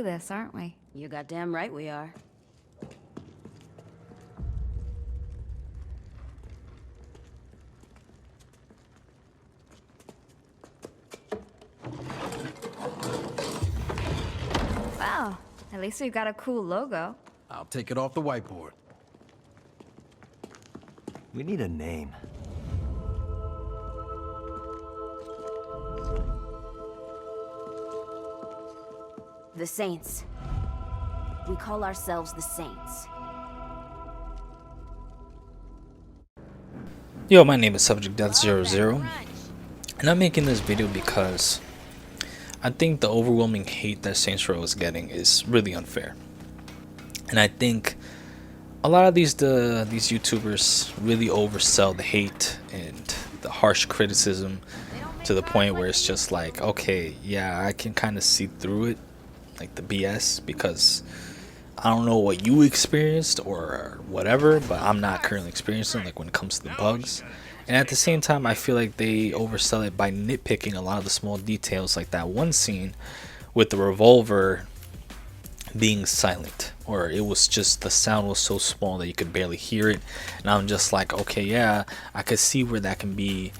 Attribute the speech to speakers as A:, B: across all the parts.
A: this, aren't we?
B: You goddamn right we are.
A: Wow, at least we've got a cool logo.
C: I'll take it off the whiteboard.
D: We need a name.
B: The Saints. We call ourselves the Saints.
E: Yo, my name is Subject Death 00, and I'm making this video because I think the overwhelming hate that Saints Row is getting is really unfair. And I think a lot of these YouTubers really oversell the hate and the harsh criticism to the point where it's just like, okay, yeah, I can kind of see through it, like the BS, because I don't know what you experienced or whatever, but I'm not currently experiencing, like when it comes to the bugs. And at the same time, I feel like they oversell it by nitpicking a lot of the small details, like that one scene with the revolver being silent, or it was just, the sound was so small that you could barely hear it. And I'm just like, okay, yeah, I could see where that can be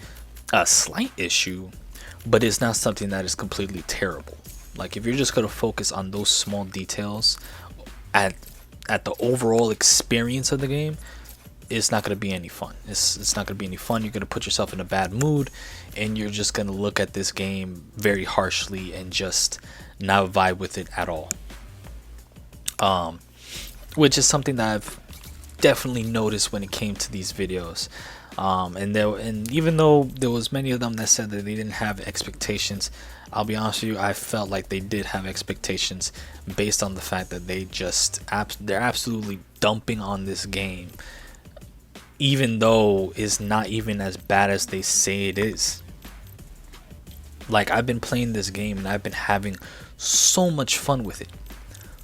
E: a slight issue, but it's not something that is completely terrible. Like, if you're just going to focus on those small details at the overall experience of the game, it's not going to be any fun. It's not going to be any fun. You're going to put yourself in a bad mood, and you're just going to look at this game very harshly and just not vibe with it at all. Which is something that I've definitely noticed when it came to these videos. And even though there was many of them that said that they didn't have expectations, I'll be honest with you, I felt like they did have expectations based on the fact that they're absolutely dumping on this game, even though it's not even as bad as they say it is. Like, I've been playing this game and I've been having so much fun with it.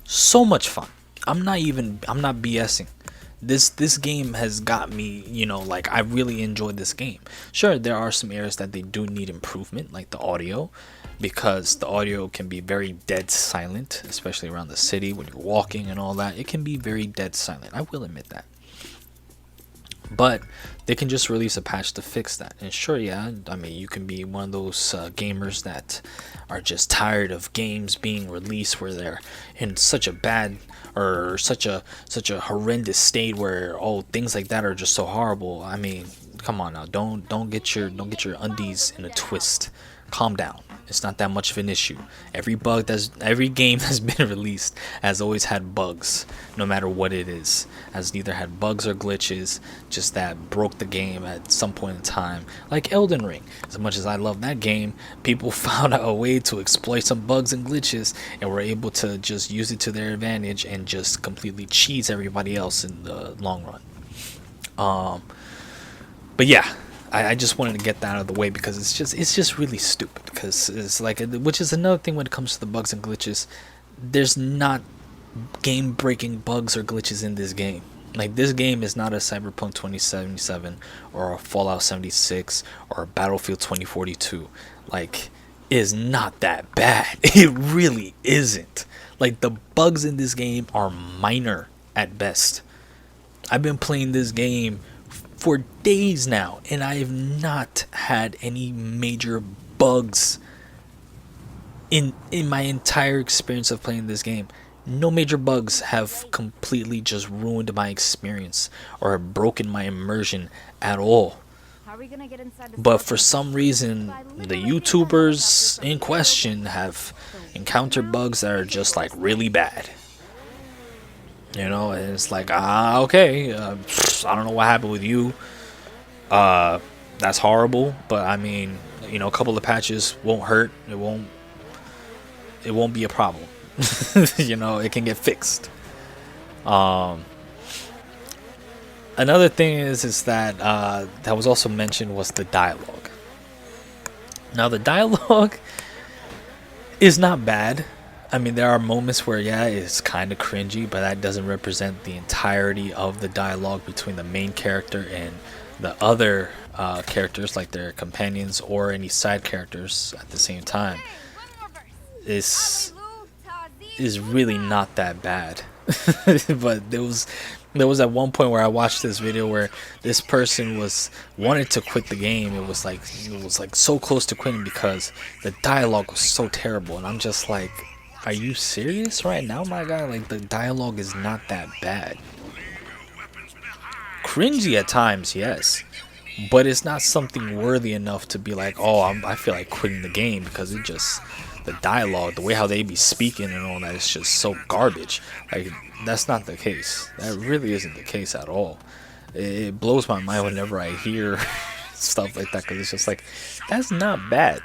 E: So much fun. I'm not BSing. This game has got me, you know, like, I really enjoyed this game. Sure, there are some areas that they do need improvement, like the audio, because the audio can be very dead silent, especially around the city when you're walking and all that. It can be very dead silent. I will admit that. But they can just release a patch to fix that. And sure, yeah, I mean, you can be one of those gamers that are just tired of games being released where they're in such a bad or such a horrendous state where, oh, things like that are just so horrible. I mean, come on now, don't get your undies in a twist. Calm down. It's not that much of an issue. Every game that's been released has always had bugs, no matter what it is. Has either had bugs or glitches, just that broke the game at some point in time. Like Elden Ring. As much as I love that game, people found out a way to exploit some bugs and glitches and were able to just use it to their advantage and just completely cheese everybody else in the long run. But yeah, I just wanted to get that out of the way because it's just really stupid. Because it's like, which is another thing when it comes to the bugs and glitches. There's not game-breaking bugs or glitches in this game. Like, this game is not a Cyberpunk 2077 or a Fallout 76 or a Battlefield 2042. Like, it is not that bad. It really isn't. Like, the bugs in this game are minor at best. I've been playing this game for days now, and I have not had any major bugs in my entire experience of playing this game. No major bugs have completely just ruined my experience or have broken my immersion at all. But for some reason, the YouTubers in question have encountered bugs that are just like really bad. You know, and it's like, okay, I don't know what happened with you. That's horrible, but I mean, you know, a couple of patches won't hurt. It won't be a problem. You know, it can get fixed. Another thing is that that was also mentioned was the dialogue. Now, the dialogue is not bad. I mean, there are moments where, yeah, it's kind of cringy, but that doesn't represent the entirety of the dialogue between the main character and the other characters, like their companions or any side characters at the same time. is really not that bad. But there was at one point where I watched this video where this person wanted to quit the game. It was like so close to quitting because the dialogue was so terrible, and I'm just like, are you serious right now, my guy? Like, the dialogue is not that bad. Cringy at times, yes, but it's not something worthy enough to be like, oh, I feel like quitting the game, because it just, the dialogue, the way how they be speaking and all that is just so garbage. Like, that's not the case. That really isn't the case at all. It blows my mind whenever I hear stuff like that, because it's just like, that's not bad.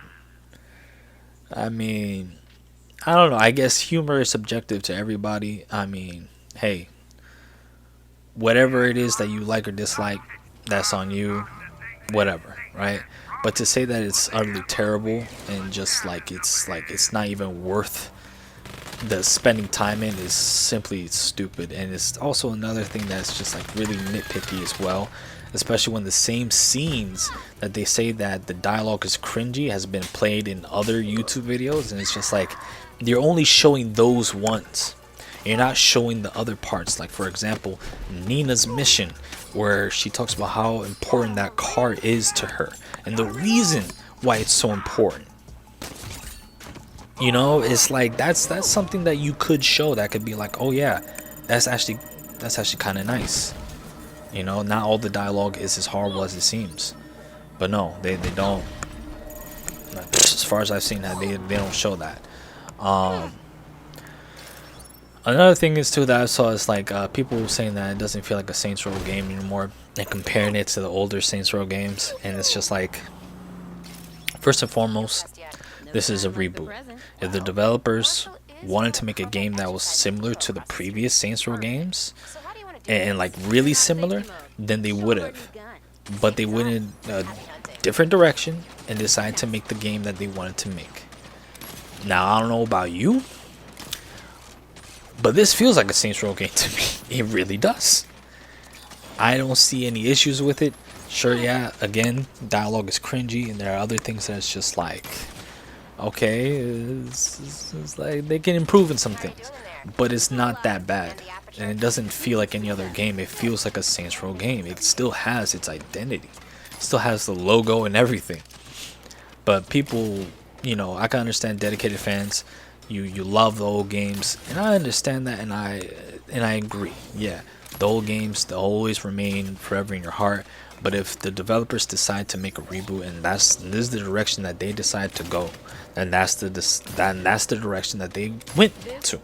E: I mean, I don't know. I guess humor is subjective to everybody. I mean, hey, whatever it is that you like or dislike, that's on you. Whatever, right? But to say that it's utterly terrible and just like it's not even worth the spending time in is simply stupid. And it's also another thing that's just like really nitpicky as well, especially when the same scenes that they say that the dialogue is cringy has been played in other YouTube videos, and it's just like you're only showing those ones. You're not showing the other parts. Like, for example, Nina's mission, where she talks about how important that car is to her and the reason why it's so important. You know, it's like that's something that you could show, that could be like, oh yeah, that's actually kind of nice. You know, not all the dialogue is as horrible as it seems. But no, they don't. As far as I've seen that, they don't show that. Another thing is too that I saw is like people saying that it doesn't feel like a Saints Row game anymore, and comparing it to the older Saints Row games, and it's just like, first and foremost, this is a reboot. If the developers wanted to make a game that was similar to the previous Saints Row games, and like really similar, then they would have. But they went in a different direction and decided to make the game that they wanted to make. Now, I don't know about you, but this feels like a Saints Row game to me. It really does. I don't see any issues with it. Sure, yeah, again, dialogue is cringy, and there are other things that's just like, okay, it's like they can improve in some things, but it's not that bad. And it doesn't feel like any other game. It feels like a Saints Row game. It still has its identity. It still has the logo and everything. But people, you know, I can understand dedicated fans. You love the old games, and I understand that, and I agree. Yeah, the old games, they'll always remain forever in your heart. But if the developers decide to make a reboot, and this is the direction that they decide to go, then that's the direction that they went to.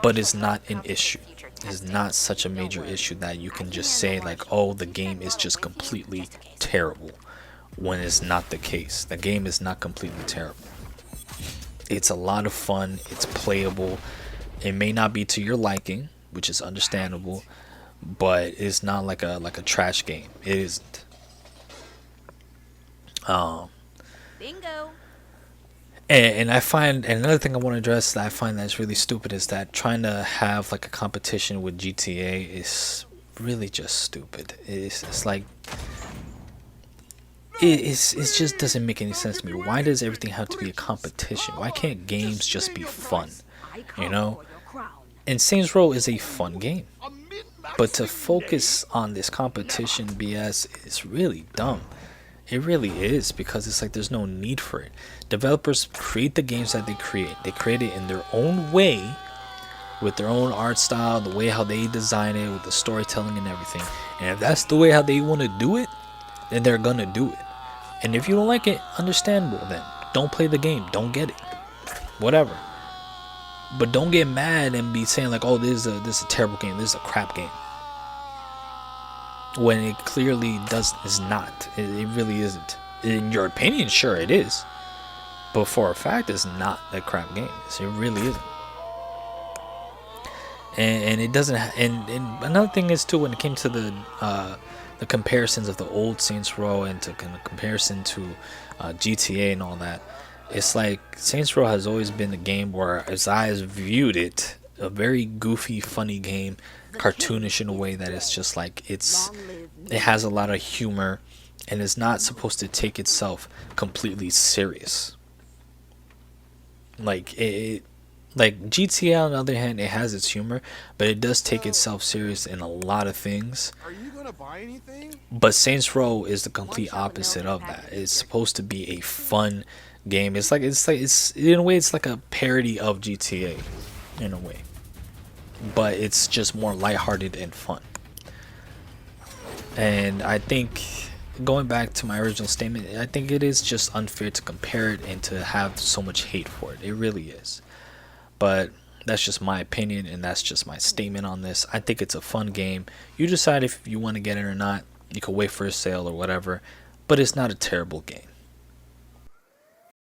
E: But it's not an issue. It's not such a major issue that you can just say like, oh, the game is just completely terrible, when it's not the case. The game is not completely terrible. It's a lot of fun. It's playable. It may not be to your liking, which is understandable, but it's not like a trash game. It isn't.
B: Bingo.
E: And I find, and another thing I want to address that I find that's really stupid is that trying to have like a competition with GTA is really just stupid. It's like, it just doesn't make any sense to me. Why does everything have to be a competition? Why can't games just be fun? You know? And Saints Row is a fun game. But to focus on this competition BS is really dumb. It really is, because it's like there's no need for it. Developers create the games that they create. They create it in their own way, with their own art style, the way how they design it, with the storytelling and everything. And if that's the way how they want to do it, then they're gonna do it. And if you don't like it, understandable then. Don't play the game. Don't get it. Whatever. But don't get mad and be saying like, oh, this is a terrible game. This is a crap game. When it clearly is not. It really isn't. In your opinion, sure it is. But for a fact, it's not a crap game. It really isn't. And it doesn't. And another thing is too, when it came to the comparisons of the old Saints Row and to kind of comparison to GTA and all that, it's like Saints Row has always been a game where, as I have viewed it, a very goofy, funny game, cartoonish in a way that it's just like it has a lot of humor, and it's not supposed to take itself completely serious. Like it Like GTA, on the other hand, it has its humor, but it does take itself serious in a lot of things.
D: Are you gonna buy anything?
E: But Saints Row is the complete opposite of that. It's supposed to be a fun game. It's in a way it's like a parody of GTA, in a way, but it's just more lighthearted and fun. And I think, going back to my original statement, I think it is just unfair to compare it and to have so much hate for it. It really is. But that's just my opinion, and that's just my statement on this. I think it's a fun game. You decide if you want to get it or not. You could wait for a sale or whatever, but it's not a terrible game.